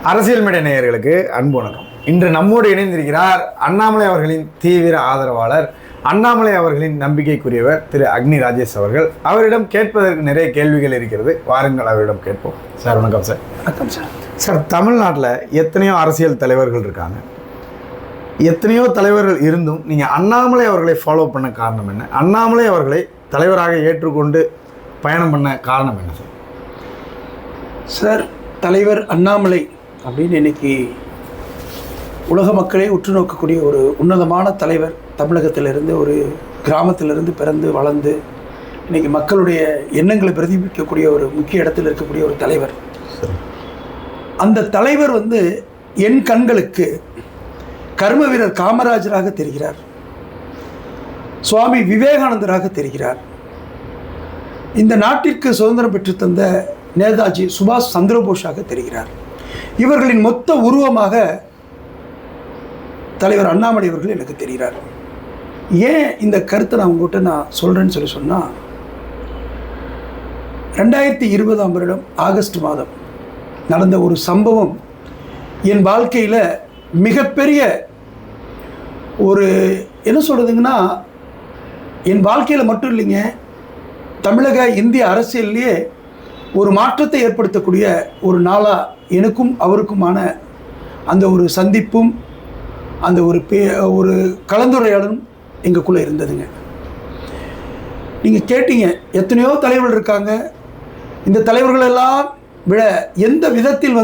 அரசியல் மேடை நேயர்களுக்கு அன்பு வணக்கம். இன்று நம்மோடு இணைந்திருக்கிறார் அண்ணாமலை அவர்களின் தீவிர ஆதரவாளர், அண்ணாமலை அவர்களின் நம்பிக்கைக்குரியவர் திரு அக்னி ராஜேஷ் அவர்கள். அவரிடம் கேட்பதற்கு நிறைய கேள்விகள் இருக்கிறது, வாருங்கள் அவரிடம் கேட்போம். சார் வணக்கம். சார் வணக்கம். சார், தமிழ்நாட்டில் எத்தனையோ அரசியல் தலைவர்கள் இருக்காங்க. எத்தனையோ தலைவர்கள் இருந்தும் நீங்கள் அண்ணாமலை அவர்களை ஃபாலோ பண்ண காரணம் என்ன? அண்ணாமலை அவர்களை தலைவராக ஏற்றுக்கொண்டு பயணம் பண்ண காரணம் என்ன சார்? சார், தலைவர் அண்ணாமலை அப்படின்னு இன்னைக்கு உலக மக்களை உற்று நோக்கக்கூடிய ஒரு உன்னதமான தலைவர். தமிழகத்திலிருந்து ஒரு கிராமத்திலிருந்து பிறந்து வளர்ந்து இன்னைக்கு மக்களுடைய எண்ணங்களை பிரதிபலிக்கக்கூடிய ஒரு முக்கிய இடத்தில் இருக்கக்கூடிய ஒரு தலைவர். அந்த தலைவர் என் கண்களுக்கு கர்ம வீரர் காமராஜராக தெரிகிறார், சுவாமி விவேகானந்தராக தெரிகிறார், இந்த நாட்டிற்கு சுதந்திரம் பெற்று தந்த நேதாஜி சுபாஷ் சந்திரபோஸாக தெரிகிறார். இவர்களின் மொத்த உருவமாக தலைவர் அண்ணாமலை அவர்கள் எனக்கு தெரிகிறார். ஏன் இந்த கருத்தை நான் உங்கள்கிட்ட சொல்கிறேன்னு சொன்னால், 2020ஆம் வருடம் ஆகஸ்ட் மாதம் நடந்த ஒரு சம்பவம் என் வாழ்க்கையில் மிகப்பெரிய ஒரு என்ன சொல்கிறதுங்கன்னா, என் வாழ்க்கையில் மட்டும் இல்லைங்க, தமிழக இந்திய அரசியல்லையே ஒரு மாற்றத்தை ஏற்படுத்தக்கூடிய ஒரு நாளாக எனக்கும் அவருக்குமான அந்த ஒரு சந்திப்பும் அந்த ஒரு கலந்துரையாடலும் எங்களுக்குள்ளே இருந்ததுங்க. நீங்கள் கேட்டீங்க, எத்தனையோ தலைவர்கள் இருக்காங்க, இந்த தலைவர்களெல்லாம் விட எந்த விதத்தில்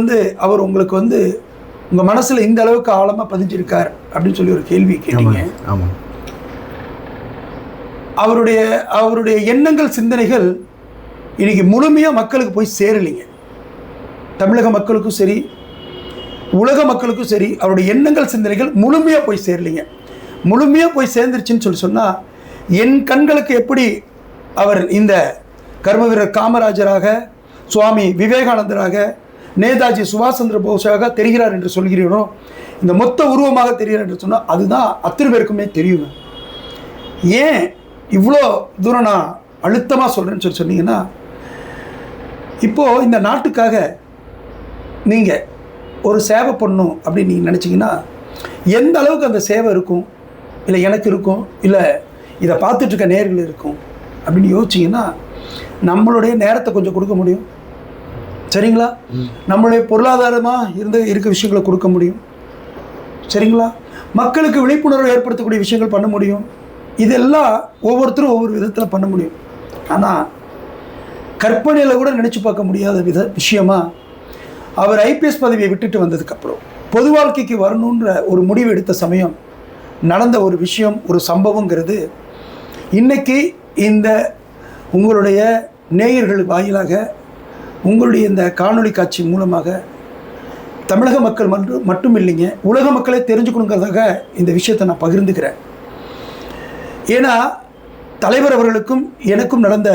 அவர் உங்களுக்கு உங்கள் மனசில் இந்த அளவுக்கு ஆழமாக பதிஞ்சிருக்கார் அப்படின்னு சொல்லி ஒரு கேள்வி கேட்டீங்க. ஆமாம். அவருடைய எண்ணங்கள், சிந்தனைகள் இன்னைக்கு முழுமையாக மக்களுக்கு போய் சேரலைங்க. தமிழக மக்களுக்கும் சரி, உலக மக்களுக்கும் சரி, அவருடைய எண்ணங்கள், சிந்தனைகள் முழுமையாக போய் சேரலைங்க. முழுமையாக போய் சேர்ந்துருச்சுன்னு சொன்னால், என் கண்களுக்கு எப்படி அவர் இந்த கர்ம வீரர் காமராஜராக, சுவாமி விவேகானந்தராக, நேதாஜி சுபாஷ் சந்திர போஸாக தெரிகிறார் என்று சொல்கிறீரோ, இந்த மொத்த உருவமாக தெரிகிறார் என்று சொன்னால் அதுதான் அத்தனை பேருக்குமே தெரியுங்க. ஏன் இவ்வளோ தூரம் நான் அழுத்தமாக சொல்கிறேன்னு சொன்னீங்கன்னா, இப்போது இந்த நாட்டுக்காக நீங்கள் ஒரு சேவை பண்ணணும் அப்படின்னு நீங்கள் நினச்சிங்கன்னா, எந்த அளவுக்கு அந்த சேவை இருக்கும், இல்லை எனக்கு இருக்கும், இல்லை இதை பார்த்துட்ருக்க நேர்கள் இருக்கும் அப்படின்னு யோசிச்சிங்கன்னா, நம்மளுடைய நேரத்தை கொஞ்சம் கொடுக்க முடியும், சரிங்களா? நம்மளுடைய பொருளாதாரமாக இருக்க விஷயங்களை கொடுக்க முடியும், சரிங்களா? மக்களுக்கு விழிப்புணர்வு ஏற்படுத்தக்கூடிய விஷயங்கள் பண்ண முடியும். இதெல்லாம் ஒவ்வொருத்தரும் ஒவ்வொரு விதத்தில் பண்ண முடியும். ஆனால் கற்பனையில் கூட நினச்சி பார்க்க முடியாத விஷயமா அவர் ஐபிஎஸ் பதவியை விட்டுட்டு வந்ததுக்கப்புறம் பொது வாழ்க்கைக்கு வரணுன்ற ஒரு முடிவு எடுத்த சமயம் நடந்த ஒரு விஷயம், ஒரு சம்பவங்கிறது இன்றைக்கி இந்த உங்களுடைய நேயர்கள் வாயிலாக, உங்களுடைய இந்த காணொளி காட்சி மூலமாக தமிழக மக்கள் மட்டும் இல்லைங்க, உலக மக்களே தெரிஞ்சுக்கணுங்கிறதாக இந்த விஷயத்தை நான் பகிர்ந்துக்கிறேன். ஏன்னா தலைவர் அவர்களுக்கும் எனக்கும் நடந்த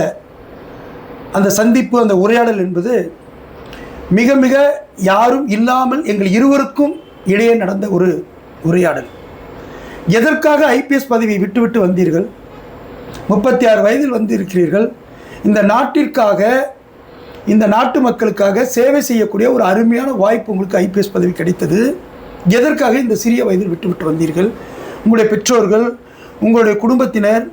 அந்த சந்திப்பு, அந்த உரையாடல் என்பது மிக மிக யாரும் இல்லாமல் எங்கள் இருவருக்கும் இடையே நடந்த ஒரு உரையாடல். எதற்காக ஐபிஎஸ் பதவியை விட்டுவிட்டு வந்தீர்கள்? 36 வயதில் இருக்கிறீர்கள். இந்த நாட்டிற்காக, இந்த நாட்டு மக்களுக்காக சேவை செய்யக்கூடிய ஒரு அருமையான வாய்ப்பு உங்களுக்கு ஐபிஎஸ் பதவி கிடைத்தது. எதற்காக இந்த சிறிய வயதில் விட்டுவிட்டு வந்தீர்கள்? உங்களுடைய பெற்றோர்கள், உங்களுடைய குடும்பத்தினர்,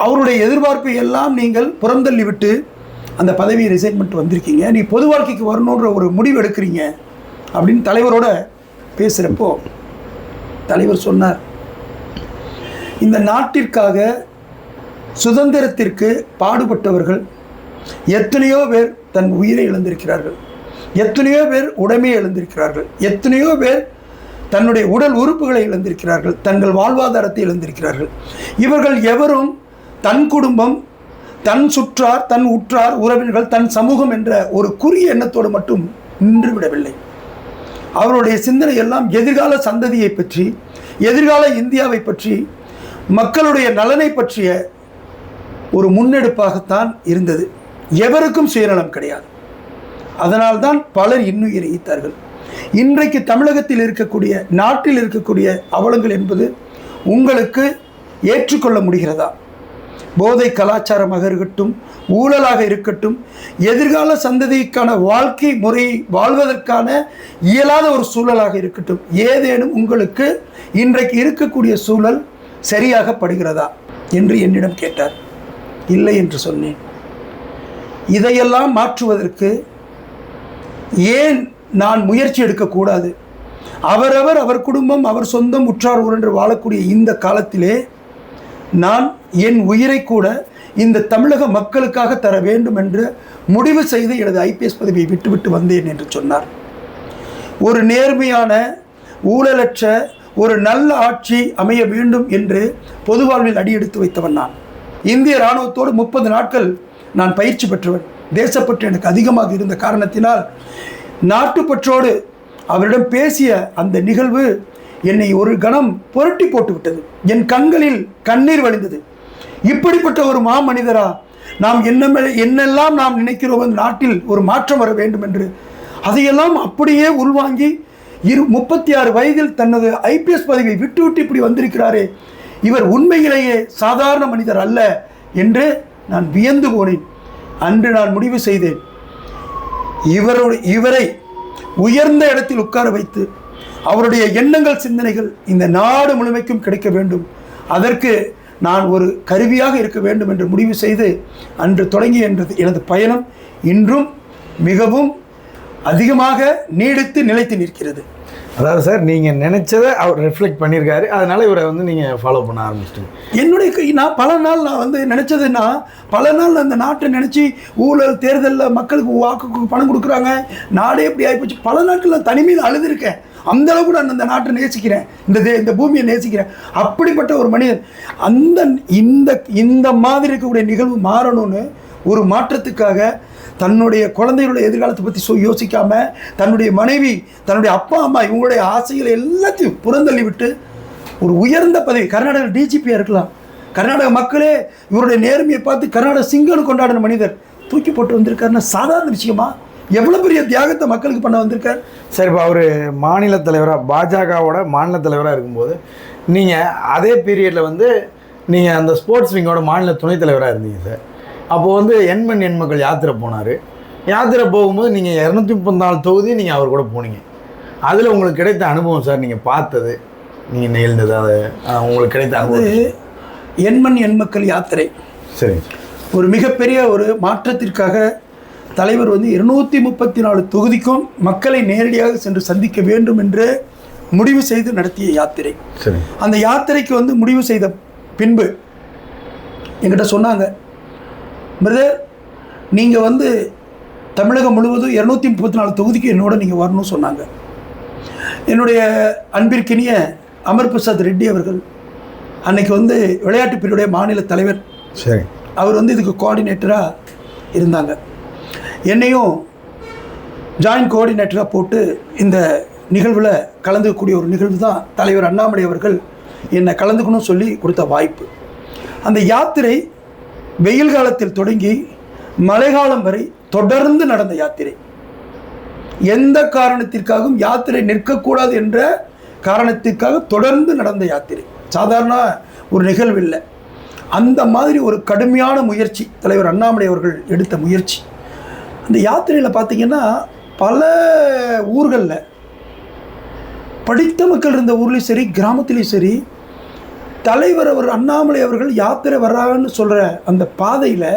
அவருடைய எதிர்பார்ப்பை எல்லாம் நீங்கள் புறந்தள்ளி விட்டு அந்த பதவியை ரிசைன் பண்ணிட்டு வந்திருக்கீங்க. நீ பொது வாழ்க்கைக்கு வரணுன்ற ஒரு முடிவு எடுக்கிறீங்க அப்படின்னு தலைவரோட பேசுகிறப்போ தலைவர் சொன்னார், இந்த நாட்டிற்காக சுதந்திரத்திற்கு பாடுபட்டவர்கள் எத்தனையோ பேர் தன் உயிரை இழந்திருக்கிறார்கள், எத்தனையோ பேர் உடைமையை இழந்திருக்கிறார்கள், எத்தனையோ பேர் தன்னுடைய உடல் உறுப்புகளை இழந்திருக்கிறார்கள், தங்கள் வாழ்வாதாரத்தை இழந்திருக்கிறார்கள். இவர்கள் எவரும் தன் குடும்பம், தன் சுற்றார், தன் உற்றார், உறவினர்கள், தன் சமூகம் என்ற ஒரு குறிய எண்ணத்தோடு மட்டும் நின்று விடவில்லை. அவருடைய சிந்தனை எல்லாம் எதிர்கால சந்ததியை பற்றி, எதிர்கால இந்தியாவை பற்றி, மக்களுடைய நலனை பற்றிய ஒரு முன்னெடுப்பாகத்தான் இருந்தது. எவருக்கும் சுயநலம் கிடையாது. அதனால்தான் பலர் இன்னுயிரை ஈத்தார்கள். இன்றைக்கு தமிழகத்தில் இருக்கக்கூடிய, நாட்டில் இருக்கக்கூடிய அவலங்கள் என்பது உங்களுக்கு ஏற்றுக்கொள்ள முடிகிறதா? போதை கலாச்சாரமாக இருக்கட்டும், ஊழலாக இருக்கட்டும், எதிர்கால சந்ததிக்கான வாழ்க்கை முறை வாழ்வதற்கான இயலாத ஒரு சூழலாக இருக்கட்டும், ஏதேனும் உங்களுக்கு இன்றைக்கு இருக்கக்கூடிய சூழல் சரியாக படுகிறதா என்று என்னிடம் கேட்டார். இல்லை என்று சொன்னேன். இதையெல்லாம் மாற்றுவதற்கு ஏன் நான் முயற்சி எடுக்கக்கூடாது? அவரவர் அவர் குடும்பம் அவர் சொந்தம் உற்றார் உறன்று வாழக்கூடிய இந்த காலத்திலே நான் என் உயிரை கூட இந்த தமிழக மக்களுக்காக தர வேண்டும் என்று முடிவு செய்து எனது ஐபிஎஸ் பதவியை விட்டுவிட்டு வந்தேன் என்று சொன்னார். ஒரு நேர்மையான ஊழலற்ற ஒரு நல்ல ஆட்சி அமைய வேண்டும் என்று பொது வாழ்வில் அடியெடுத்து வைத்தவன் நான். இந்திய இராணுவத்தோடு 30 நாட்கள் நான் பயிற்சி பெற்றவன். தேசப்பற்று எனக்கு அதிகமாக இருந்த காரணத்தினால் நாட்டுப்பற்றோடு அவரிடம் பேசிய அந்த நிகழ்வு என்னை ஒரு கணம் புரட்டி போட்டு விட்டது. என் கண்களில் கண்ணீர் வழிந்தது. இப்படிப்பட்ட ஒரு மாமனிதரா நாம் என்னெல்லாம் நாம் நினைக்கிறோம் நாட்டில் ஒரு மாற்றம் வர வேண்டும் என்று, அதையெல்லாம் அப்படியே உள்வாங்கி 36 வயதில் தனது ஐபிஎஸ் பதவியை விட்டு இப்படி வந்திருக்கிறாரே, இவர் உண்மையிலேயே சாதாரண மனிதர் அல்ல என்று நான் வியந்து போனேன். அன்று நான் முடிவு செய்தேன், இவரை உயர்ந்த இடத்தில் உட்கார வைத்து அவருடைய எண்ணங்கள் சிந்தனைகள் இந்த நாடு முழுமைக்கும் கிடைக்க வேண்டும், அதற்கு நான் ஒரு கருவியாக இருக்க வேண்டும் என்று முடிவு செய்து அன்று தொடங்கிய எனது பயணம் இன்றும் மிகவும் அதிகமாக நீடித்து நிலைத்து நிற்கிறது. அதாவது சார், நீங்கள் நினைச்சதை அவர் ரிஃப்ளெக்ட் பண்ணியிருக்காரு, அதனால இவரை நீங்கள் ஃபாலோ பண்ண ஆரம்பிச்சிட்டீங்க. என்னுடைய நான் பல நாள் நினச்சதுன்னா, பல நாள் அந்த நாட்டை நினச்சி ஊழல் தேர்தலில் மக்களுக்கு வாக்கு பணம் கொடுக்குறாங்க, நாடே எப்படி ஆகிப்போச்சு, பல நாட்கள் நான் தனிமையில் அழுதுருக்கேன். அந்த அளவுக்கு நான் அந்த நாட்டை நேசிக்கிறேன், இந்த பூமியை நேசிக்கிறேன். அப்படிப்பட்ட ஒரு மனிதன் இந்த மாதிரி இருக்கக்கூடிய நிகழ்வு மாறணும்னு ஒரு மாற்றத்துக்காக தன்னுடைய குழந்தைகளுடைய எதிர்காலத்தை பற்றி யோசிக்காமல், தன்னுடைய மனைவி, தன்னுடைய அப்பா அம்மா இவங்களுடைய ஆசைகளை எல்லாத்தையும் புறந்தள்ளி விட்டு ஒரு உயர்ந்த பதவி, கர்நாடக டிஜிபியாக இருக்கலாம், கர்நாடக மக்களே இவருடைய நேர்மையை பார்த்து கர்நாடக சிங்கம்னு கொண்டாடின மனிதர் தூக்கி போட்டு வந்திருக்காருன்னா சாதாரண விஷயமா? எவ்வளோ பெரிய தியாகத்தை மக்களுக்கு பண்ண வந்திருக்கார். சரி, இப்போ அவர் மாநில தலைவராக, பாஜகவோட மாநில தலைவராக இருக்கும்போது நீங்கள் அதே பீரியடில் நீங்கள் அந்த ஸ்போர்ட்ஸ் விங்கோட மாநில துணைத் தலைவராக இருந்தீங்க சார். அப்போது எண்மண் எண்மக்கள் யாத்திரை போனார். யாத்திரை போகும்போது நீங்கள் 234 தொகுதி நீங்கள் அவர் கூட போனீங்க. அதில் உங்களுக்கு கிடைத்த அனுபவம் சார், நீங்கள் பார்த்தது, நீங்கள் நெகிழ்ந்தது, அது உங்களுக்கு கிடைத்த அனுபவம். எண்மண் எண்மக்கள் யாத்திரை சரி, ஒரு மிகப்பெரிய ஒரு மாற்றத்திற்காக தலைவர் 234 தொகுதிக்கும் மக்களை நேரடியாக சென்று சந்திக்க வேண்டும் என்று முடிவு செய்து நடத்திய யாத்திரை. சரி, அந்த யாத்திரைக்கு முடிவு செய்த பின்பு என்கிட்ட சொன்னாங்க, பிரதர் நீங்கள் தமிழகம் முழுவதும் 234 தொகுதிக்கு என்னோட நீங்கள் வரணும்னு சொன்னாங்க. என்னுடைய அன்பிற்கினிய அமர் பிரசாத் ரெட்டி அவர்கள் அன்னைக்கு விளையாட்டு பிரிவுடைய மாநில தலைவர். சரி, அவர் இதுக்கு கோஆர்டினேட்டராக இருந்தாங்க. என்னையும் ஜாயின்ட் கோஆர்டினேட்டராக போட்டு இந்த நிகழ்வில் கலந்துக்கக்கூடிய ஒரு நிகழ்வு தான் தலைவர் அண்ணாமலை அவர்கள் என்னை கலந்துக்கணும்னு சொல்லி கொடுத்த வாய்ப்பு. அந்த யாத்திரை வெயில் காலத்தில் தொடங்கி மழைக்காலம் வரை தொடர்ந்து நடந்த யாத்திரை. எந்த காரணத்திற்காகவும் யாத்திரை நிற்கக்கூடாது என்ற காரணத்திற்காக தொடர்ந்து நடந்த யாத்திரை. சாதாரண ஒரு நிகழ்வு இல்லை. அந்த மாதிரி ஒரு கடுமையான முயற்சி தலைவர் அண்ணாமலை அவர்கள் எடுத்த முயற்சி. அந்த யாத்திரையில் பார்த்திங்கன்னா பல ஊர்களில் படித்த மக்கள் இருந்த ஊர்லேயும் சரி, கிராமத்துலேயும் சரி, தலைவர் அண்ணாமலை அவர்கள் யாத்திரை வர்றாங்கன்னு சொல்கிற அந்த பாதையில்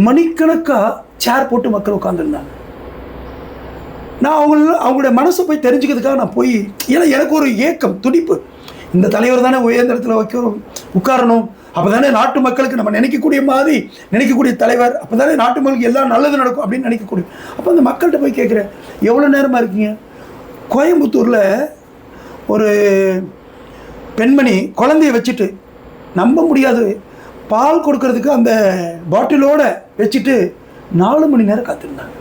மணிக்கணக்காக சேர் போட்டு மக்கள் உட்காந்துருந்தாங்க. நான் அவங்களுடைய மனசை போய் தெரிஞ்சுக்கிறதுக்காக நான் போய், ஏன்னா எனக்கு ஒரு ஏக்கம், துடிப்பு, இந்த தலைவர் தானே உயர்ந்த இடத்துல உட்காரணும், அப்போ தானே நாட்டு மக்களுக்கு நம்ம நினைக்கக்கூடிய தலைவர், அப்போ தானே நாட்டு மக்களுக்கு எல்லாம் நல்லது நடக்கும் அப்படின்னு நினைக்கக்கூடிய. அப்போ அந்த மக்கள்கிட்ட போய் கேட்குறேன், எவ்வளோ நேரமாக இருக்கீங்க? கோயம்புத்தூரில் ஒரு பெண்மணி குழந்தைய வச்சுட்டு, நம்ப முடியாது, பால் கொடுக்கறதுக்கு அந்த பாட்டிலோடு வச்சுட்டு 4 மணி நேரம் காத்திருந்தாங்க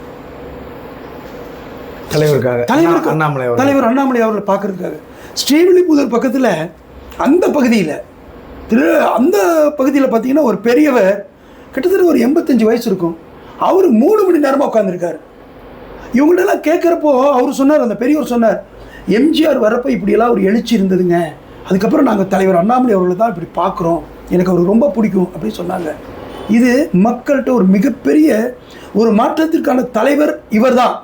தலைவர் அண்ணாமலை அவர்களை பார்க்கறதுக்காக. ஸ்ரீவில்லிபுத்தூர் பக்கத்தில் அந்த பகுதியில் பார்த்தீங்கன்னா ஒரு பெரியவர், கிட்டத்தட்ட ஒரு 85 வயசு இருக்கும், அவர் 3 மணி நேரமாக உட்காந்துருக்காரு. இவங்கள்டெல்லாம் கேட்குறப்போ அவர் சொன்னார், அந்த பெரியவர் சொன்னார், எம்ஜிஆர் வரப்போ இப்படியெல்லாம் ஒரு எழுச்சி இருந்ததுங்க, அதுக்கப்புறம் நாங்கள் தலைவர் அண்ணாமலை அவர்களை தான் இப்படி பார்க்குறோம் எனக்கு அவர் ரொம்ப பிடிக்கும் அப்படின்னு சொன்னாங்க. இது மக்கள்கிட்ட ஒரு மிகப்பெரிய ஒரு மாற்றத்திற்கான தலைவர் இவர் தான்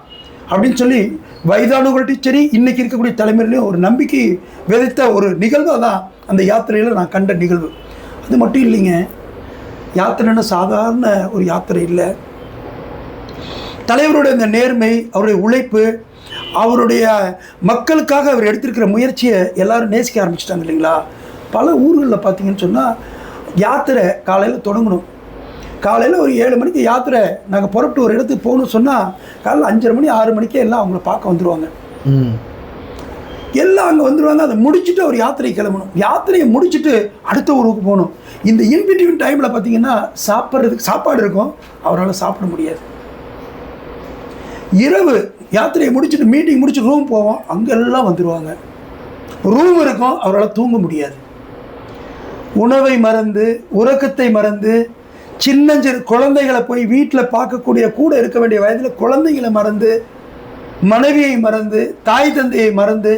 அப்படின்னு சொல்லி வயதானவர்கள்ட்டையும் சரி இன்றைக்கி இருக்கக்கூடிய தலைமுறையிலையும் ஒரு நம்பிக்கை விதைத்த ஒரு நிகழ்வாக தான் அந்த யாத்திரையில் நான் கண்ட நிகழ்வு. அது மட்டும் இல்லைங்க, யாத்திரைன்னா சாதாரண ஒரு யாத்திரை இல்லை. தலைவருடைய இந்த நேர்மை, அவருடைய உழைப்பு, அவருடைய மக்களுக்காக அவர் எடுத்திருக்கிற முயற்சியை எல்லாரும் நேசிக்க ஆரம்பிச்சிட்டாங்க இல்லைங்களா. பல ஊர்களில் பார்த்தீங்கன்னு சொன்னால் யாத்திரை காலையில் தொடங்கணும். காலையில் ஒரு 7 மணிக்கு யாத்திரை நாங்கள் புறப்பட்டு ஒரு இடத்துக்கு போகணும்னு சொன்னால் காலையில் 5:30 மணி 6 மணிக்கே எல்லாம் அவங்கள பார்க்க வந்துடுவாங்க. எல்லாம் அங்கே வந்துடுவாங்க. அதை முடிச்சுட்டு அவர் யாத்திரை கிளம்பணும். யாத்திரையை முடிச்சுட்டு அடுத்த ஊருக்கு போகணும். இந்த இன்பிட்வீன் டைமில் பார்த்தீங்கன்னா சாப்பாடு இருக்கும், அவரால் சாப்பிட முடியாது. இரவு யாத்திரையை முடிச்சுட்டு மீட்டிங் முடிச்சு ரூம் போவோம், அங்கெல்லாம் வந்துடுவாங்க. ரூம் இருக்கும், அவரால் தூங்க முடியாது. உணவை மறந்து உறக்கத்தை மறந்து சின்னஞ்சிறு குழந்தைகளை போய் வீட்டில் பார்க்கக்கூடிய கூட இருக்க வேண்டிய வயதில் குழந்தைகளை மறந்து மனைவியை மறந்து தாய் தந்தையை மறந்து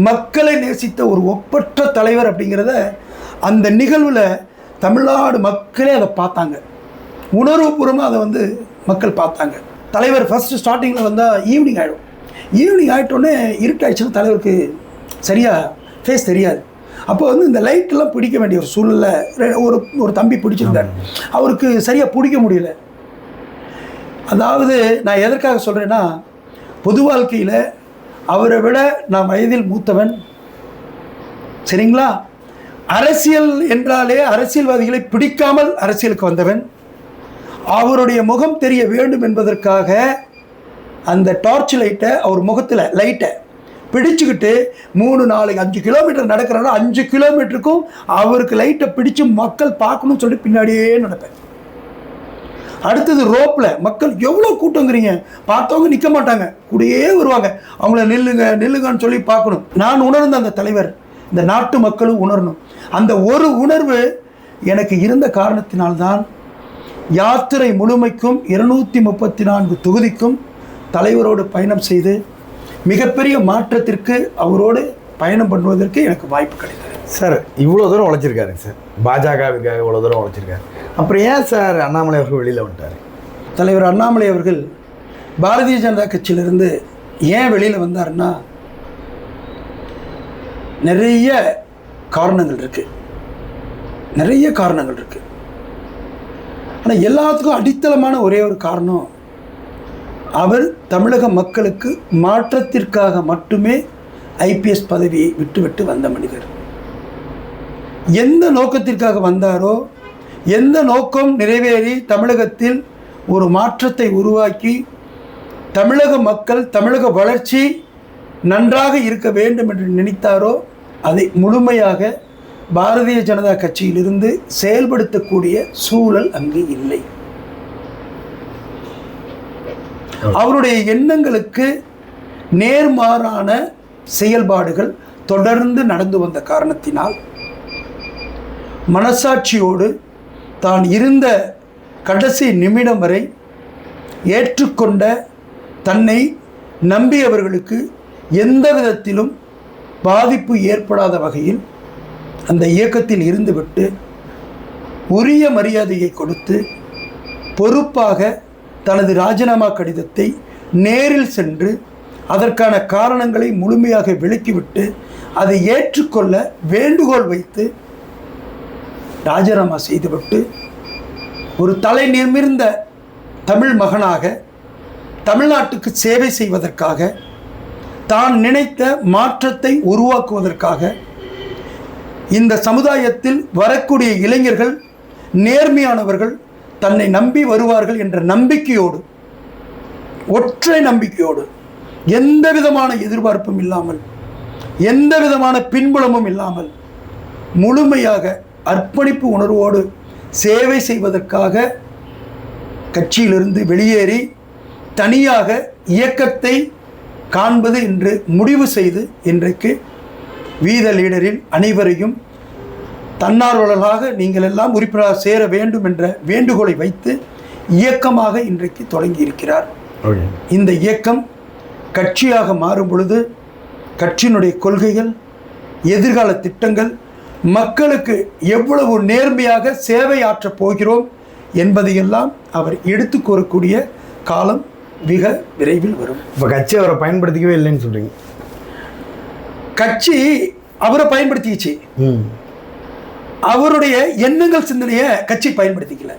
மக்களை நேசித்த ஒரு ஒப்பற்ற தலைவர் அப்படிங்கிறத அந்த நிகழ்வில் தமிழ்நாடு மக்களே அதை பார்த்தாங்க. உணர்வுபூர்வமாக அதை மக்கள் பார்த்தாங்க. தலைவர் ஃபஸ்ட்டு ஸ்டார்டிங்கில் வந்தால் ஈவினிங் ஆகிடும். ஈவினிங் ஆகிட்டோன்னே இருட்டாயிடுச்சுன்னா தலைவருக்கு சரியாக ஃபேஸ் தெரியாது. அப்போ இந்த லைட்டெல்லாம் பிடிக்க வேண்டிய ஒரு சூழ்நிலை ஒரு தம்பி பிடிச்சிருந்தார். அவருக்கு சரியாக பிடிக்க முடியல. அதாவது நான் எதற்காக சொல்கிறேன்னா, பொது வாழ்க்கையில் அவரை விட நான் வயதில் மூத்தவன், சரிங்களா. அரசியல் என்றாலே அரசியல்வாதிகளை பிடிக்காமல் அரசியலுக்கு வந்தவன். அவருடைய முகம் தெரிய வேண்டும் என்பதற்காக அந்த டார்ச் லைட்டை அவர் முகத்தில் லைட்டை பிடிச்சுக்கிட்டு 3, 4, 5 கிலோமீட்டர் நடக்கிறாரோ 5 கிலோமீட்டருக்கும் அவருக்கு லைட்டை பிடிச்சு மக்கள் பார்க்கணும்னு சொல்லி பின்னாடியே நடப்பேன். அடுத்தது ரோப்பில் மக்கள் எவ்வளோ கூட்டங்கிறீங்க, பார்த்தவங்க நிற்க மாட்டாங்க, கூடயே வருவாங்க. அவங்கள நில்லுங்கன்னு சொல்லி பார்க்கணும். நான் உணர்ந்த அந்த தலைவர் இந்த நாட்டு மக்களும் உணரணும். அந்த ஒரு உணர்வு எனக்கு இருந்த காரணத்தினால்தான் யாத்திரை முழுமைக்கும் 234 தொகுதிக்கும் தலைவரோடு பயணம் செய்து மிகப்பெரிய மாற்றத்திற்கு அவரோடு பயணம் பண்ணுவதற்கு எனக்கு வாய்ப்பு கிடைத்தது. சார் இவ்வளோ தூரம் உழைச்சிருக்காருங்க சார், பாஜகவுக்காக இவ்வளோ தூரம் உழைச்சிருக்காரு. அப்புறம் ஏன் சார் அண்ணாமலை அவர்கள் வெளியில் வந்துட்டார்? தலைவர் அண்ணாமலை அவர்கள் பாரதிய ஜனதா கட்சியிலிருந்து ஏன் வெளியில் வந்தாருன்னா, நிறைய காரணங்கள் இருக்குது. ஆனால் எல்லாத்துக்கும் அடித்தளமான ஒரே ஒரு காரணம், அவர் தமிழக மக்களுக்கு மாற்றத்திற்காக மட்டுமே IPS பதவியை விட்டுவிட்டு வந்த மனிதர். எந்த நோக்கத்திற்காக வந்தாரோ, எந்த நோக்கம் நிறைவேறி தமிழகத்தில் ஒரு மாற்றத்தை உருவாக்கி தமிழக மக்கள் தமிழக வளர்ச்சி நன்றாக இருக்க வேண்டும் என்று நினைத்தாரோ அதை முழுமையாக பாரதிய ஜனதா கட்சியிலிருந்து செயல்படுத்தக்கூடிய சூழல் அங்கு இல்லை. அவருடைய எண்ணங்களுக்கு நேர்மாறான செயல்பாடுகள் தொடர்ந்து நடந்து வந்த காரணத்தினால் மனசாட்சியோடு தான் இருந்த கடைசி நிமிடம் வரை ஏற்றுக்கொண்ட தன்னை நம்பியவர்களுக்கு எந்த விதத்திலும் பாதிப்பு ஏற்படாத வகையில் அந்த இயக்கத்தில் இருந்துவிட்டு உரிய மரியாதையை கொடுத்து பொறுப்பாக தனது ராஜினாமா கடிதத்தை நேரில் சென்று அதற்கான காரணங்களை முழுமையாக விளக்கிவிட்டு அதை ஏற்றுக்கொள்ள வேண்டுகோள் வைத்து ராஜினாமா செய்துவிட்டு ஒரு தலை நிமிர்ந்த தமிழ் மகனாக தமிழ்நாட்டுக்கு சேவை செய்வதற்காக தான் நினைத்த மாற்றத்தை உருவாக்குவதற்காக இந்த சமுதாயத்தில் வரக்கூடிய இளைஞர்கள் நேர்மையானவர்கள் தன்னை நம்பி வருவார்கள் என்ற நம்பிக்கையோடு, ஒற்றை நம்பிக்கையோடு, எந்த விதமான எதிர்பார்ப்பும் இல்லாமல், எந்த விதமான பின்புலமும் இல்லாமல் முழுமையாக அர்ப்பணிப்பு உணர்வோடு சேவை செய்வதற்காக கட்சியிலிருந்து வெளியேறி தனியாக இயக்கத்தை காண்பது என்று முடிவு செய்து இன்றைக்கு வீத லீடரில் அனைவரையும் தன்னார்வலர்களாக நீங்கள் எல்லாம் உறுப்பினராக சேர வேண்டும் என்ற வேண்டுகோளை வைத்து இயக்கமாக இன்றைக்கு தொடங்கி இருக்கிறார். இந்த இயக்கம் கட்சியாக மாறும் பொழுது கட்சியினுடைய கொள்கைகள், எதிர்கால திட்டங்கள் மக்களுக்கு எவ்வளவு நேர்மையாக சேவை ஆற்றப் போகிறோம் என்பதையெல்லாம் அவர் எடுத்து கூறக்கூடிய காலம் மிக விரைவில் வரும். இப்போ கட்சி அவரை பயன்படுத்திக்கவே இல்லைன்னு சொல்றீங்க? கட்சி அவரை பயன்படுத்திச்சு, அவருடைய எண்ணங்கள் சிந்தனையை கட்சி பயன்படுத்திக்கல.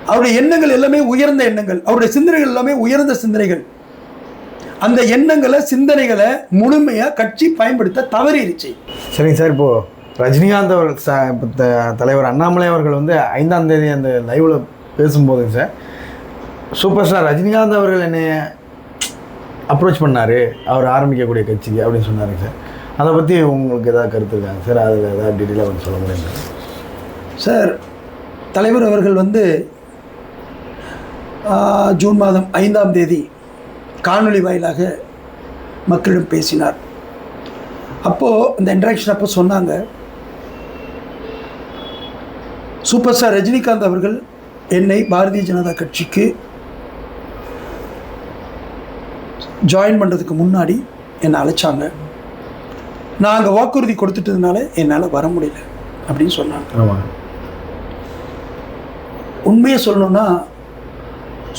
அவருடைய எண்ணங்கள் எல்லாமே உயர்ந்த எண்ணங்கள், அவருடைய சிந்தனைகள் எல்லாமே உயர்ந்த சிந்தனைகள். அந்த எண்ணங்களை சிந்தனைகளை முழுமையாக கட்சி பயன்படுத்த தவறிடுச்சு. சரிங்க சார், இப்போது ரஜினிகாந்த் அவர்கள் தலைவர் அண்ணாமலை அவர்கள் வந்து 5ஆம் தேதி அந்த லைவில் பேசும்போதுங்க சார், சூப்பர் ஸ்டார் ரஜினிகாந்த் அவர்கள் என்னை அப்ரோச் பண்ணார் அவர் ஆரம்பிக்கக்கூடிய கட்சிக்கு அப்படின்னு சொன்னாருங்க சார். அதை பற்றி உங்களுக்கு ஏதாவது கருத்து இருக்காங்க சார்? அதில் ஏதாவது டீட்டெயிலாக வந்து சொல்ல முடியுங்க சார்? தலைவர் அவர்கள் வந்து ஜூன் மாதம் 5ஆம் தேதி காணொளி வாயிலாக மக்களிடம் பேசினார். அப்போது அந்த இன்ட்ராக்ஷன் அப்போ சொன்னாங்க, சூப்பர் ஸ்டார் ரஜினிகாந்த் அவர்கள் என்னை பாரதிய ஜனதா கட்சிக்கு ஜாயின் பண்ணுறதுக்கு முன்னாடி என்னை அழைச்சாங்க. நான் அங்கே வாக்குறுதி கொடுத்துட்டதுனால என்னால் வர முடியல அப்படின்னு சொன்னாங்க. உண்மையை சொல்லணும்னா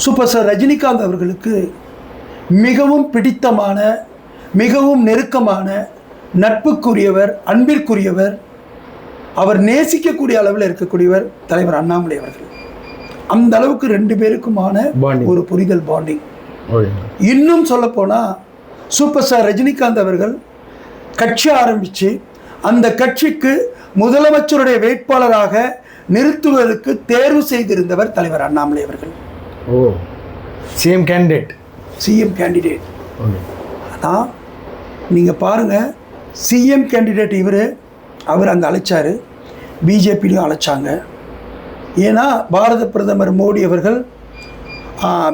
சூப்பர் ஸ்டார் ரஜினிகாந்த் அவர்களுக்கு மிகவும் பிடித்தமான, மிகவும் நெருக்கமான, நட்புக்குரியவர், அன்பிற்குரியவர், அவர் நேசிக்கக்கூடிய அளவில் இருக்கக்கூடியவர் தலைவர் அண்ணாமலை அவர்கள். அந்த அளவுக்கு 2 பேருக்குமான ஒரு புரிதல், பாண்டிங். இன்னும் சொல்லப்போனால் சூப்பர் ஸ்டார் ரஜினிகாந்த் அவர்கள் கட்சி ஆரம்பித்து அந்த கட்சிக்கு முதலமைச்சருடைய வேட்பாளராக நிறுத்துவதற்கு தேர்வு செய்திருந்தவர் தலைவர் அண்ணாமலை அவர்கள். CM candidate. அதான் நீங்கள் பாருங்கள், சிஎம் கேண்டிடேட் அவர் அங்கே அழைச்சார், பிஜேபியிலையும் அழைச்சாங்க. ஏன்னா பாரத பிரதமர் மோடி அவர்கள்,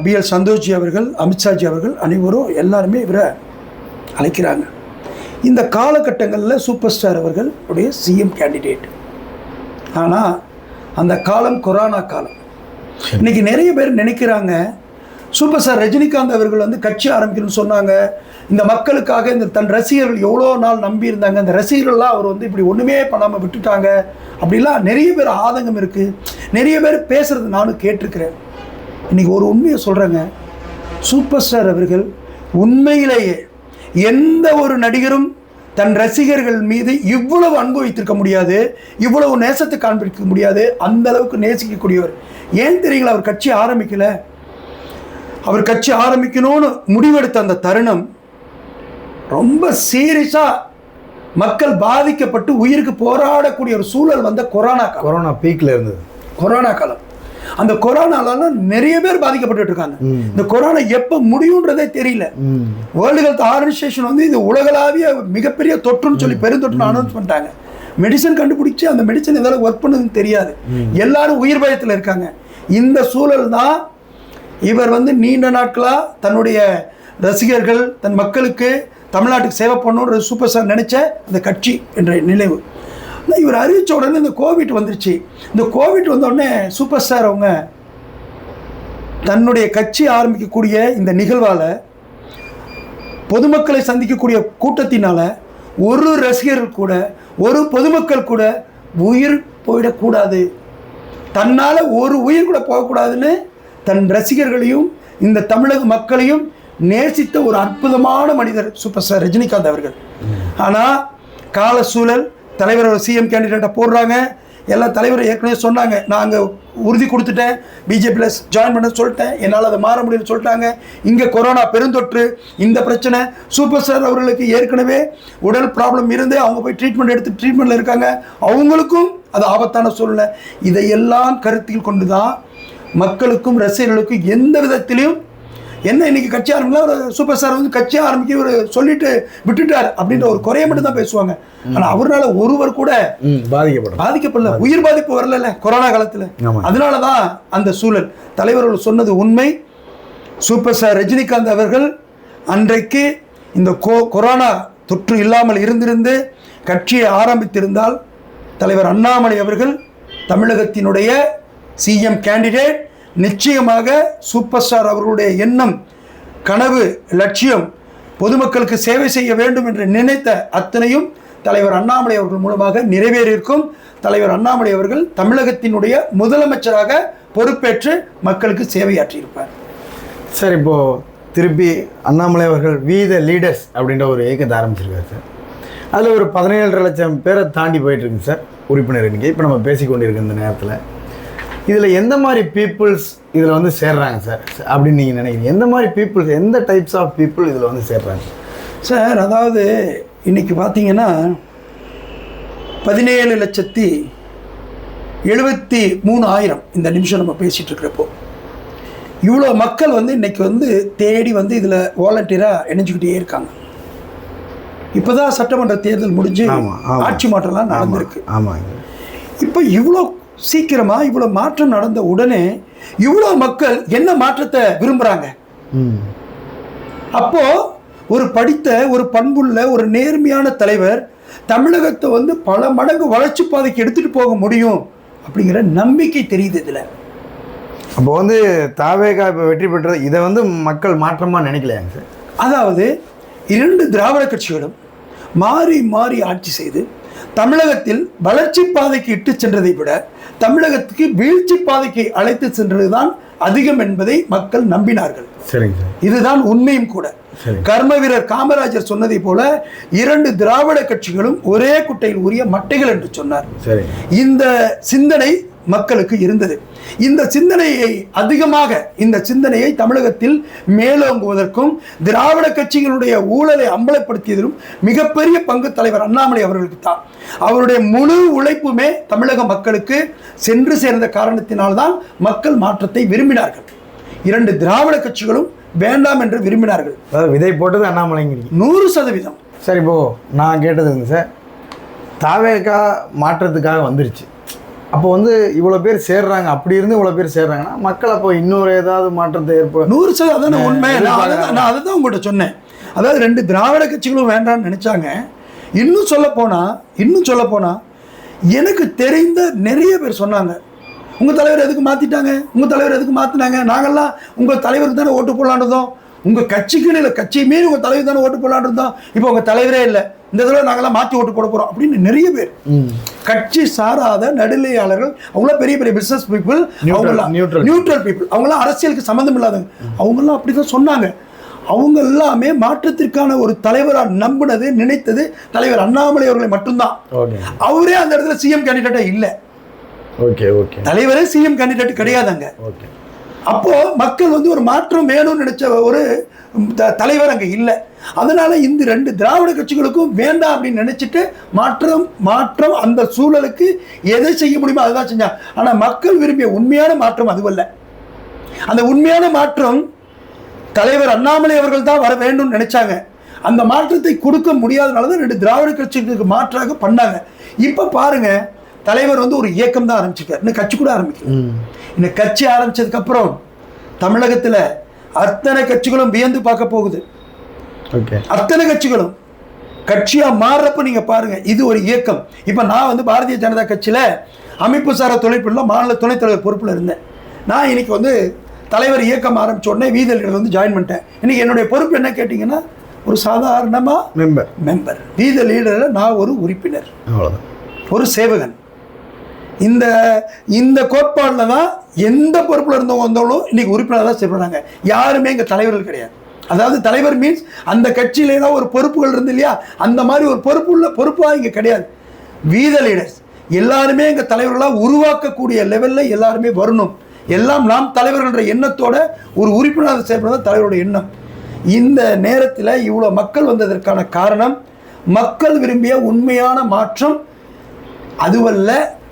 பிஎல் சந்தோஷ்ஜி அவர்கள், அமித்ஷாஜி அவர்கள் அனைவரும் எல்லாருமே இவரை அழைக்கிறாங்க. இந்த காலகட்டங்களில் சூப்பர் ஸ்டார் அவர்கள் உடைய சிஎம் கேண்டிடேட். ஆனால் அந்த காலம் கொரோனா காலம். இன்றைக்கி நிறைய பேர் நினைக்கிறாங்க, சூப்பர் ஸ்டார் ரஜினிகாந்த் அவர்கள் வந்து கட்சி ஆரம்பிக்கணும்னு சொன்னாங்க, இந்த மக்களுக்காக இந்த தன் ரசிகர்கள் எவ்வளோ நாள் நம்பி இருந்தாங்க, அந்த ரசிகர்கள்லாம் அவர் வந்து இப்படி ஒன்றுமே பண்ணாமல் விட்டுட்டாங்க அப்படிலாம் நிறைய பேர் ஆதங்கம் இருக்குது. நிறைய பேர் பேசுகிறது நானும் கேட்டிருக்கிறேன். இன்றைக்கி ஒரு உண்மையை சொல்கிறேங்க, சூப்பர் ஸ்டார் அவர்கள் உண்மையிலேயே எந்த ஒரு நடிகரும் தன் ரசிகர்கள் மீது இவ்வளவு அன்பு வைத்திருக்க முடியாது, இவ்வளவு நேசத்தை காண்பிக்க முடியாது. அந்த அளவுக்கு நேசிக்கக்கூடியவர். ஏன் தெரியுங்களா? அவர் கட்சி ஆரம்பிக்கல. அவர் கட்சி ஆரம்பிக்கணும்னு முடிவெடுத்த அந்த தருணம் ரொம்ப சீரியஸாக மக்கள் பாதிக்கப்பட்டு உயிருக்கு போராடக்கூடிய ஒரு சூழல் வந்த கொரோனா பீக்கில் இருந்தது. கொரோனா காலம். அந்த கொரோனால நிறைய பேர் பாதிக்கப்பட்டு இருக்காங்க. இந்த கொரோனா எப்போ முடியுன்றதே தெரியல. வேர்ல்டு ஹெல்த் ஆர்கனைசேஷன் வந்து இது உலகளாவிய மிகப்பெரிய தொற்றுன்னு சொல்லி பெருந்தொற்றுன்னு அனௌன்ஸ் பண்ணிட்டாங்க. மெடிசன் கண்டுபிடிச்சு அந்த மெடிசன் எதாவது ஒர்க் பண்ணதுன்னு தெரியாது. எல்லாரும் உயிர் பயத்தில் இருக்காங்க. இந்த சூழல் தான் இவர் வந்து நீண்ட நாட்களாக தன்னுடைய ரசிகர்கள், தன் மக்களுக்கு, தமிழ்நாட்டுக்கு சேவை பண்ணணுன்ற சூப்பர் ஸ்டார் நினைச்ச அந்த கட்சி என்ற நினைவு. இவர் அறிவித்த உடனே இந்த கோவிட் வந்துருச்சு. இந்த கோவிட் வந்த உடனே சூப்பர் ஸ்டார் அவங்க தன்னுடைய கட்சி ஆரம்பிக்கக்கூடிய இந்த நிகழ்வால், பொதுமக்களை சந்திக்கக்கூடிய கூட்டத்தினால ஒரு ரசிகர்கள் கூட, ஒரு பொதுமக்கள் கூட உயிர் போயிடக்கூடாது, தன்னால் ஒரு உயிர் கூட போகக்கூடாதுன்னு தன் ரசிகர்களையும் இந்த தமிழக மக்களையும் நேசித்த ஒரு அற்புதமான மனிதர் சூப்பர் ஸ்டார் ரஜினிகாந்த் அவர்கள். ஆனால் கால சூழல், தலைவர் சிஎம் கேண்டிடேட்டை போடுறாங்க. எல்லா தலைவரும் ஏற்கனவே சொன்னாங்க, நான் அங்கே உறுதி கொடுத்துட்டேன், பிஜேபியில் ஜாயின் பண்ண சொல்லிட்டேன், என்னால் அதை மாற முடியும்னு சொல்லிட்டாங்க. இங்கே கொரோனா பெருந்தொற்று, இந்த பிரச்சனை. சூப்பர் ஸ்டார் அவர்களுக்கு ஏற்கனவே உடல் ப்ராப்ளம் இருந்து அவங்க போய் ட்ரீட்மெண்ட்டில் இருக்காங்க. அவங்களுக்கும் அது ஆபத்தான சூழ்நிலை. இதையெல்லாம் கருத்தில் கொண்டு தான் மக்களுக்கும் ரசிகர்களுக்கும் எந்த விதத்திலையும் என்ன இன்னைக்கு கட்சி ஆரம்பிக்கலாம், ஒரு சூப்பர் ஸ்டார் வந்து கட்சி ஆரம்பிக்க ஒரு சொல்லிட்டு விட்டுட்டார் அப்படின்ற ஒரு குறைய மட்டும் தான் பேசுவாங்க. ஆனால் அவரால் ஒருவர் கூட பாதிக்கப்படல, உயிர் பாதிப்பு வரல கொரோனா காலத்தில். அதனால தான் அந்த சூழல். தலைவர்கள் சொன்னது உண்மை. சூப்பர் ஸ்டார் ரஜினிகாந்த் அவர்கள் அன்றைக்கு இந்த கொரோனா தொற்று இல்லாமல் இருந்திருந்து கட்சியை ஆரம்பித்திருந்தால் தலைவர் அண்ணாமலை அவர்கள் தமிழகத்தினுடைய சிஎம் கேண்டிடேட். நிச்சயமாக சூப்பர் ஸ்டார் அவர்களுடைய எண்ணம், கனவு, லட்சியம் பொதுமக்களுக்கு சேவை செய்ய வேண்டும் என்று நினைத்த அத்தனையும் தலைவர் அண்ணாமலை அவர்கள் மூலமாக நிறைவேறியிருக்கும். தலைவர் அண்ணாமலை அவர்கள் தமிழகத்தினுடைய முதலமைச்சராக பொறுப்பேற்று மக்களுக்கு சேவையாற்றியிருப்பார். சார், இப்போது திருப்பி அண்ணாமலை அவர்கள் வீத லீடர்ஸ் அப்படின்ற ஒரு இயக்கத்தை ஆரம்பிச்சிருக்காரு சார். அதில் ஒரு 17.5 லட்சம் பேரை தாண்டி போயிட்டுருக்குங்க சார் உறுப்பினர் எண்ணிக்கை. இப்போ நம்ம பேசிக்கொண்டிருக்க இந்த நேரத்தில் இதில் எந்த மாதிரி பீப்புள்ஸ் இதில் வந்து சேர்றாங்க சார் அப்படின்னு நீங்கள் நினைக்கிறீங்க? எந்த மாதிரி பீப்புள்ஸ், எந்த டைப்ஸ் ஆஃப் பீப்புள் இதில் வந்து சேர்றாங்க சார்? அதாவது இன்றைக்கி பார்த்தீங்கன்னா 17,73,000 இந்த நிமிஷம் நம்ம பேசிகிட்டு இருக்கிறப்போ இவ்வளோ மக்கள் வந்து இன்றைக்கி வந்து தேடி வந்து இதில் வாலண்டியராக இணைஞ்சிக்கிட்டே இருக்காங்க. இப்போ தான் சட்டமன்ற தேர்தல் முடிஞ்சு ஆட்சி மாற்றம்லாம் நடந்திருக்கு. ஆமாங்க. இப்போ இவ்வளோ சீக்கிரமாக இவ்வளோ மாற்றம் நடந்த உடனே இவ்வளோ மக்கள் என்ன மாற்றத்தை விரும்புகிறாங்க? அப்போது ஒரு படித்த, ஒரு பண்புள்ள, ஒரு நேர்மையான தலைவர் தமிழகத்தை வந்து பல மடங்கு வளர்ச்சி பாதைக்கு எடுத்துகிட்டு போக முடியும் அப்படிங்கிற நம்பிக்கை தெரியுது இதில். அப்போ வந்து தாவேகா இப்போ வெற்றி பெற்றது இதை வந்து மக்கள் மாற்றமாக நினைக்கலையாங்க சார்? அதாவது 2 திராவிட கட்சிகளும் மாறி மாறி ஆட்சி செய்து தமிழகத்தில் வளர்ச்சி பாதைக்கு இட்டு சென்றதை விட தமிழகத்துக்கு வீழ்ச்சி பாதைக்கு அழைத்து சென்றது தான் அதிகம் என்பதை மக்கள் நம்பினார்கள். சரிங்க சார். இதுதான் உண்மையும் கூட. கர்ம வீரர் காமராஜர் சொன்னதை போல 2 திராவிட கட்சிகளும் ஒரே குட்டையில் உரிய மட்டைகள் என்று சொன்னார். இந்த சிந்தனை மக்களுக்கு இருந்தது. இந்த சிந்தனையை இந்த சிந்தனையை தமிழகத்தில் மேலோங்குவதற்கும் திராவிட கட்சிகளுடைய ஊழலை அம்பலப்படுத்தியதிலும் மிகப்பெரிய பங்கு தலைவர் அண்ணாமலை அவர்களுக்கு தான். அவருடைய முழு உழைப்புமே தமிழக மக்களுக்கு சென்று சேர்ந்த காரணத்தினால்தான் மக்கள் மாற்றத்தை விரும்பினார்கள். 2 திராவிட கட்சிகளும் வேண்டாம் என்று விரும்பினார்கள். விதை போட்டது அண்ணாமலைங்கிறீங்க? 100%. சார், இப்போது நான் கேட்டதுங்க சார், தாவேகா மாற்றத்துக்காக வந்துருச்சு, அப்போ வந்து இவ்வளோ பேர் சேர்றாங்க, அப்படி இருந்து இவ்வளோ பேர் சேர்றாங்கன்னா மக்கள் அப்போ இன்னொரு ஏதாவது மாற்றத்தை 100% அதான உண்மை. நான் அதை தான் உங்கள்கிட்ட சொன்னேன். அதாவது 2 திராவிட கட்சிகளும் வேண்டாம்னு நினச்சாங்க. இன்னும் சொல்ல போனால் எனக்கு தெரிந்த நிறைய பேர் சொன்னாங்க, உங்கள் தலைவர் எதுக்கு மாற்றிட்டாங்க, உங்கள் தலைவர் எதுக்கு மாற்றினாங்க, நாங்கள்லாம் உங்கள் தலைவருக்கு தானே ஓட்டு போடலான்றதோம், உங்கள் கட்சிக்குன்னு இல்லை, கட்சியை மீறி உங்கள் தலைவர் தானே ஓட்டு போடலான்றதோம், இப்போ உங்கள் தலைவரே இல்லை, இந்த தடவை நாங்கள்லாம் மாற்றி ஓட்டு போட போகிறோம் அப்படின்னு நிறைய பேர், கட்சி சாராத நடுநிலையாளர்கள், அவங்களாம் பெரிய பெரிய பிஸ்னஸ் பீப்புள், அவங்களாம் நியூட்ரல் பீப்புள், அவங்களாம் அரசியலுக்கு சம்மந்தம் இல்லாதவங்க, அவங்கெல்லாம் அப்படி தான் சொன்னாங்க. அவங்க எல்லாமே மாற்றத்திற்கான ஒரு தலைவராக நம்பினது, நினைத்தது தலைவர் அண்ணாமலை அவர்களை மட்டும்தான். அவரே அந்த இடத்துல சிஎம் கேண்டிடேட்டா இல்லை. தலைவரே சிஎம் கேண்டிடேட் கிடையாதுங்க. அப்போ மக்கள் வந்து ஒரு மாற்றம் வேணும்னு நினைச்ச ஒரு தலைவர் அங்கே இல்லை. அதனால இந்த 2 திராவிட கட்சிகளுக்கும் வேண்டாம் அப்படின்னு நினைச்சிட்டு மாற்றம் அந்த சூழலுக்கு எதை செய்ய முடியுமோ அதுதான் செஞ்சாங்க. ஆனால் மக்கள் விரும்பிய உண்மையான மாற்றம் அதுவல்ல. அந்த உண்மையான மாற்றம் தலைவர் அண்ணாமலை அவர்கள் தான் வர வேண்டும்னு நினைச்சாங்க. அந்த மாற்றத்தை கொடுக்க முடியாதனால தான் 2 திராவிட கட்சிகளுக்கு மாற்றாக பண்ணாங்க. இப்போ பாருங்க, தலைவர் வந்து ஒரு இயக்கம் தான் ஆரம்பிச்சிருக்காரு, இன்னும் கட்சி கூட ஆரம்பிக்கல. இந்த கட்சி ஆரம்பிச்சதுக்கு அப்புறம் தமிழகத்தில் அத்தனை கட்சிகளும் வியந்து பார்க்க போகுது. அத்தனை கட்சிகளும் கட்சியா மாறுறப்ப நீங்க பாருங்க, இது ஒரு இயக்கம். இப்ப நான் வந்து பாரதிய ஜனதா கட்சியில அமைப்பு சார தொழிற்பில் மாநில துணைத் தலைவர் பொறுப்புல இருந்தேன். நான் இன்னைக்கு வந்து தலைவர் இயக்கம் ஆரம்பிச்ச உடனே வீத லீடர் வந்து ஜாயின் பண்ணிட்டேன். இன்னைக்கு என்னுடைய பொறுப்பு என்ன கேட்டீங்கன்னா, ஒரு சாதாரணமா மெம்பர், வீத லீடர்ல நான் ஒரு உறுப்பினர், ஒரு சேவகன். இந்த கோட்பாடில் தான் எந்த பொறுப்பில் இருந்தவங்க வந்தாலும் இன்னைக்கு உறுப்பினர் தான் செய்யப்படுறாங்க. யாருமே இங்கே தலைவர்கள் கிடையாது. அதாவது தலைவர் மீன்ஸ் அந்த கட்சியில ஏதாவது ஒரு பொறுப்புகள் இருந்து இல்லையா, அந்த மாதிரி ஒரு பொறுப்பாக இங்கே கிடையாது. வீத லீடர்ஸ் எல்லாருமே இங்கே தலைவர்களாக உருவாக்கக்கூடிய லெவலில் எல்லாருமே வரணும். எல்லாம் நாம் தலைவர்கள்ன்ற எண்ணத்தோட ஒரு உறுப்பினராக செயல்படுறது தலைவரோட எண்ணம். இந்த நேரத்தில் இவ்வளோ மக்கள் வந்ததற்கான காரணம் மக்கள் விரும்பிய உண்மையான மாற்றம் அதுவல்ல,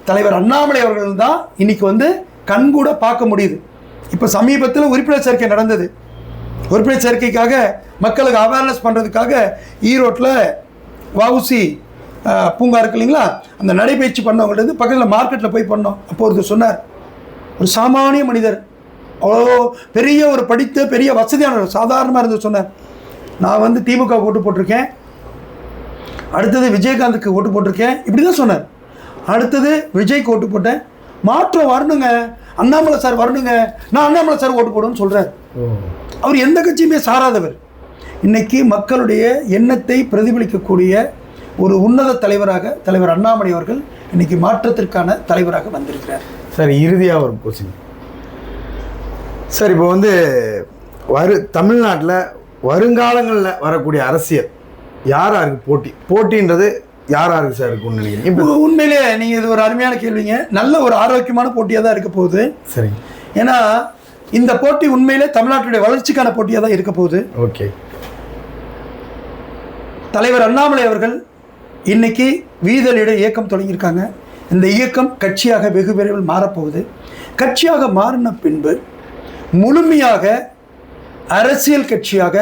தலைவர் அண்ணாமலை அவர்கள் தான் இன்னைக்கு வந்து கண்கூட பார்க்க முடியுது. இப்போ சமீபத்தில் உறுப்பினர் சேர்க்கை நடந்தது. உறுப்பினர் சேர்க்கைக்காக மக்களுக்கு அவேர்னஸ் பண்ணுறதுக்காக ஈரோட்டில் வஉசி பூங்கா இருக்கு இல்லைங்களா, அந்த நடைபயிற்சி பண்ணவங்கள்ட்ட பக்கத்தில் மார்க்கெட்டில் போய் பண்ணோம். அப்போ ஒருத்தர் சொன்னார், ஒரு சாமானிய மனிதர், அவ்வளோ பெரிய ஒரு படித்த பெரிய வசதியானவர், சாதாரணமாக இருந்து சொன்னார், நான் வந்து திமுக ஓட்டு போட்டிருக்கேன், அடுத்தது விஜயகாந்துக்கு ஓட்டு போட்டிருக்கேன், இப்படி தான் சொன்னார். அடுத்தது விஜய்க்கு ஓட்டு போட்டேன், மாற்றம் வரணுங்க, அண்ணாமலை சார் வரணுங்க, நான் அண்ணாமலை சார் ஓட்டு போடுவேன்னு சொல்கிறார். அவர் எந்த கட்சியுமே சாராதவர். இன்னைக்கு மக்களுடைய எண்ணத்தை பிரதிபலிக்கக்கூடிய ஒரு உன்னத தலைவராக தலைவர் அண்ணாமலை அவர்கள் இன்னைக்கு மாற்றத்திற்கான தலைவராக வந்திருக்கிறார். சார் இறுதியாக ஒரு கொஸ்டின் சார், இப்போ வந்து தமிழ்நாட்டில் வருங்காலங்களில் வரக்கூடிய அரசியல் யாருக்கு போட்டின்றது யாருக்கு சார் இருக்கும்னு நினைக்கிறீங்க? இப்போ உண்மையிலே நீங்கள் இது ஒரு அருமையான கேள்விங்க. நல்ல ஒரு ஆரோக்கியமான போட்டியாக தான் இருக்க போகுது. சரிங்க. ஏன்னா இந்த போட்டி உண்மையிலே தமிழ்நாட்டுடைய வளர்ச்சிக்கான போட்டியாக தான் இருக்க போகுது. ஓகே. தலைவர் அண்ணாமலை அவர்கள் இன்னைக்கு வீதலிட இயக்கம் தொடங்கியிருக்காங்க. இந்த இயக்கம் கட்சியாக வெகு விரைவில் மாறப்போகுது. கட்சியாக மாறின பின்பு முழுமையாக அரசியல் கட்சியாக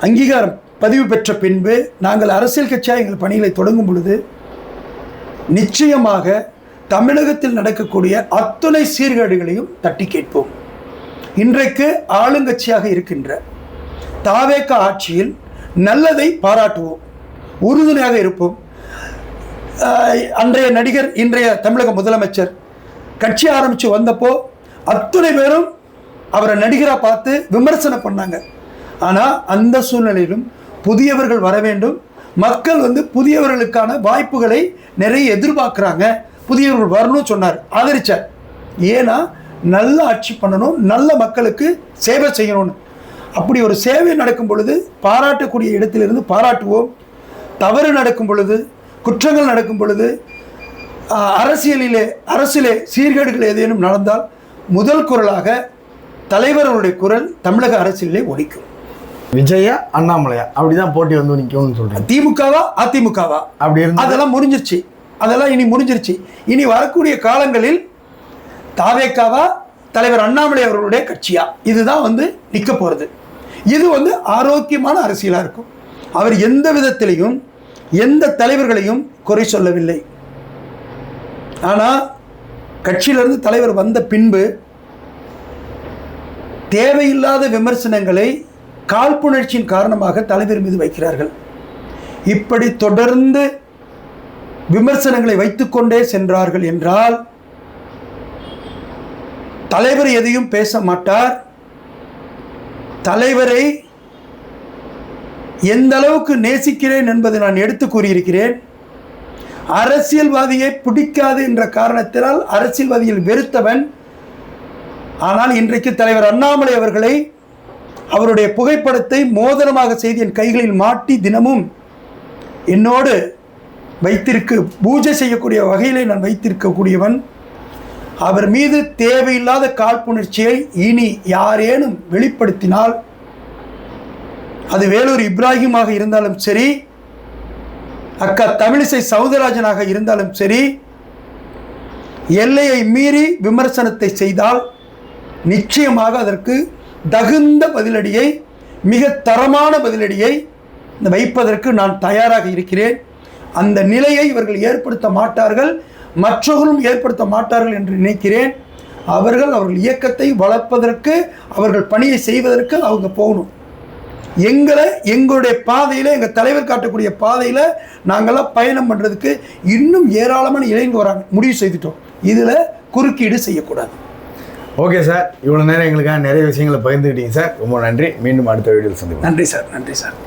அங்கீகாரம் பதிவு பெற்ற பின்பு நாங்கள் அரசியல் கட்சியாக எங்கள் பணிகளை தொடங்கும் பொழுது நிச்சயமாக தமிழகத்தில் நடக்கக்கூடிய அத்தனை சீர்கேடுகளையும் தட்டி கேட்போம். இன்றைக்கு ஆளுங்கட்சியாக இருக்கின்ற தாவேக ஆட்சியில் நல்லதை பாராட்டுவோம், உறுதுணையாக இருப்போம். அன்றைய நடிகர் இன்றைய தமிழக முதலமைச்சர் கட்சி ஆரம்பித்து வந்தப்போ அத்தனை பேரும் அவரை நடிகராக பார்த்து விமர்சனம் பண்ணாங்க. ஆனால் அந்த சூழ்நிலையிலும் புதியவர்கள் வர வேண்டும், மக்கள் புதியவர்களுக்கான வாய்ப்புகளை நிறைய எதிர்பார்க்குறாங்க, புதியவர்கள் வரணும்னு சொன்னார், ஆதரிச்சார். ஏன்னா நல்ல ஆட்சி பண்ணணும், நல்ல மக்களுக்கு சேவை செய்யணும்னு. அப்படி ஒரு சேவை நடக்கும் பொழுது பாராட்டக்கூடிய இடத்திலிருந்து பாராட்டுவோம். தவறு நடக்கும் பொழுது, குற்றங்கள் நடக்கும் பொழுது, அரசியலே சீர்கேடுகள் ஏதேனும் நடந்தால் முதல் குரலாக தலைவர்களுடைய குரல் தமிழக அரசியலே ஒலிக்கும். விஜயா அண்ணாமலையா அப்படிதான் போட்டி நிற்கும்னு சொல்றேன். திமுகவா அதிமுகவா அப்படி இருந்து அதெல்லாம் முடிஞ்சிருச்சு. அதெல்லாம் இனி முடிஞ்சிருச்சு. இனி வரக்கூடிய காலங்களில் தாவேக்காவா தலைவர் அண்ணாமலை அவர்களுடைய கட்சியா இதுதான் நிற்க போகிறது. இது ஆரோக்கியமான அரசியலாக இருக்கும். அவர் எந்த விதத்திலையும் எந்த தலைவர்களையும் குறை சொல்லவில்லை. ஆனால் கட்சியிலிருந்து தலைவர் வந்த பின்பு தேவையில்லாத விமர்சனங்களை காழ்ப்புணர்ச்சியின் காரணமாக தலைவர் மீது வைக்கிறார்கள். இப்படி தொடர்ந்து விமர்சனங்களை வைத்துக்கொண்டே சென்றார்கள் என்றால் தலைவர் எதையும் பேச மாட்டார். தலைவரை எந்த அளவுக்கு நேசிக்கிறேன் என்பதை நான் எடுத்து கூறியிருக்கிறேன். அரசியல்வாதியை பிடிக்காது என்ற காரணத்தினால் அரசியல்வாதியில் வெறுத்தவன். ஆனால் இன்றைக்கு தலைவர் அண்ணாமலை அவர்களை அவருடைய புகைப்படத்தை மோதிரமாக செய்து என் கைகளில் மாட்டி தினமும் என்னோடு பூஜை செய்யக்கூடிய வகையிலே நான் வைத்திருக்கக்கூடியவன். அவர் மீது தேவையில்லாத காழ்ப்புணர்ச்சியை இனி யாரேனும் வெளிப்படுத்தினால் அது வேலூர் இப்ராஹிமாக இருந்தாலும் சரி, அக்கா தமிழிசை சவுந்தரராஜனாக இருந்தாலும் சரி, எல்லையை மீறி விமர்சனத்தை செய்தால் நிச்சயமாக அதற்கு தகுந்த பதிலடியை, மிக தரமான பதிலடியை வைப்பதற்கு நான் தயாராக இருக்கிறேன். அந்த நிலையை இவர்கள் ஏற்படுத்த மாட்டார்கள், மற்றவர்களும் ஏற்படுத்த மாட்டார்கள் என்று நினைக்கிறேன். அவர்கள் இயக்கத்தை வளர்ப்பதற்கு, அவர்கள் பணியை செய்வதற்கு அவங்க போகணும். எங்களுடைய பாதையில், எங்கள் தலைவர் காட்டக்கூடிய பாதையில் நாங்கள்லாம் பயணம் பண்ணுறதுக்கு இன்னும் ஏராளமான இளைஞர்கள் வராங்க. முடிவு செய்துட்டோம், இதில் குறுக்கீடு செய்யக்கூடாது. ஓகே சார், இவ்வளோ நேரம் எங்களுக்காக நிறைய விஷயங்களை பகிர்ந்துக்கிட்டீங்க சார். ரொம்ப நன்றி. மீண்டும் அடுத்த வீடியோவில் சந்திப்போம். நன்றி சார். நன்றி சார்.